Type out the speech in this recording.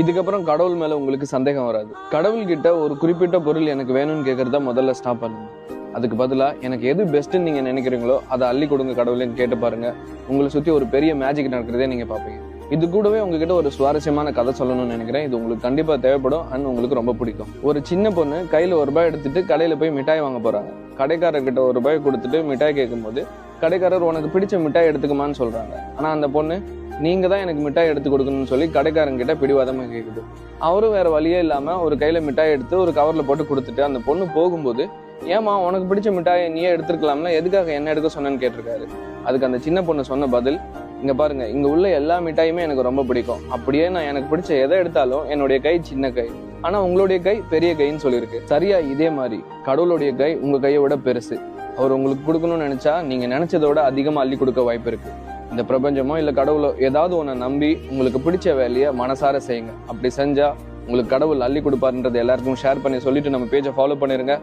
இதுக்கப்புறம் கடவுள் மேல உங்களுக்கு சந்தேகம் வராது. கடவுள்கிட்ட ஒரு குறிப்பிட்ட பொருள் எனக்கு வேணும்னு கேட்கறத முதல்ல ஸ்டாப் பண்ணுங்க. அதுக்கு பதிலா எனக்கு எது பெஸ்ட்ன்னு நீங்க நினைக்கிறீங்களோ அதை அள்ளி கொடுங்க கடவுள்னு கேட்டு பாருங்க. உங்களை சுத்தி ஒரு பெரிய மேஜிக் நடக்கிறதே நீங்க பாப்பீங்க. இது கூடவே உங்ககிட்ட ஒரு சுவாரஸ்யமான கதை சொல்லணும்னு நினைக்கிறேன். இது உங்களுக்கு கண்டிப்பா தேவைப்படும் அண்ட் உங்களுக்கு ரொம்ப பிடிக்கும். ஒரு சின்ன பொண்ணு கையில ₹1 எடுத்துட்டு கடையில போய் மிட்டாய் வாங்க போறாங்க. கடைக்காரர்கிட்ட ₹1 கொடுத்துட்டு மிட்டாய் கேட்கும் போது கடைக்காரர் உனக்கு பிடிச்ச மிட்டாய் எடுத்துக்குமான்னு சொல்றாங்க. ஆனா அந்த பொண்ணு நீங்க தான் எனக்கு மிட்டாய் எடுத்து கொடுக்கணும்னு சொல்லி கடைக்காரங்கிட்ட பிடிவாதமா கேக்குது. அவரும் வேற வழியே இல்லாம ஒரு கையில மிட்டாய் எடுத்து ஒரு கவர்ல போட்டு கொடுத்துட்டு அந்த பொண்ணு போகும்போது, ஏமா உனக்கு பிடிச்ச மிட்டாயை நீயே எடுத்துருக்கலாம்ல, எதுக்காக என்ன எடுக்க சொன்னேன்னு கேட்டிருக்காரு. அதுக்கு அந்த சின்ன பொண்ணு சொன்ன பதில், இங்க பாருங்க, இங்க உள்ள எல்லா மிட்டாயுமே எனக்கு ரொம்ப பிடிக்கும். அப்படியே நான் எனக்கு பிடிச்ச எதை எடுத்தாலும் என்னுடைய கை சின்ன கை, ஆனா உங்களுடைய கை பெரிய கைன்னு சொல்லியிருக்கு. சரியா இதே மாதிரி கடவுளுடைய கை உங்க கையை விட பெருசு. அவர் உங்களுக்கு கொடுக்கணும்னு நினைச்சா நீங்க நினைச்சதை விட அதிகமா அள்ளி கொடுக்க வாய்ப்பு இருக்கு. இந்த பிரபஞ்சமோ இல்ல கடவுளோ ஏதாவது ஒன்றை நம்பி உங்களுக்கு பிடிச்ச வேலையை மனசார செய்யுங்க. அப்படி செஞ்சா உங்களுக்கு கடவுள் அள்ளி கொடுப்பாருன்றது எல்லாருக்கும் ஷேர் பண்ணி சொல்லிட்டு நம்ம பேஜை ஃபாலோ பண்ணிருங்க.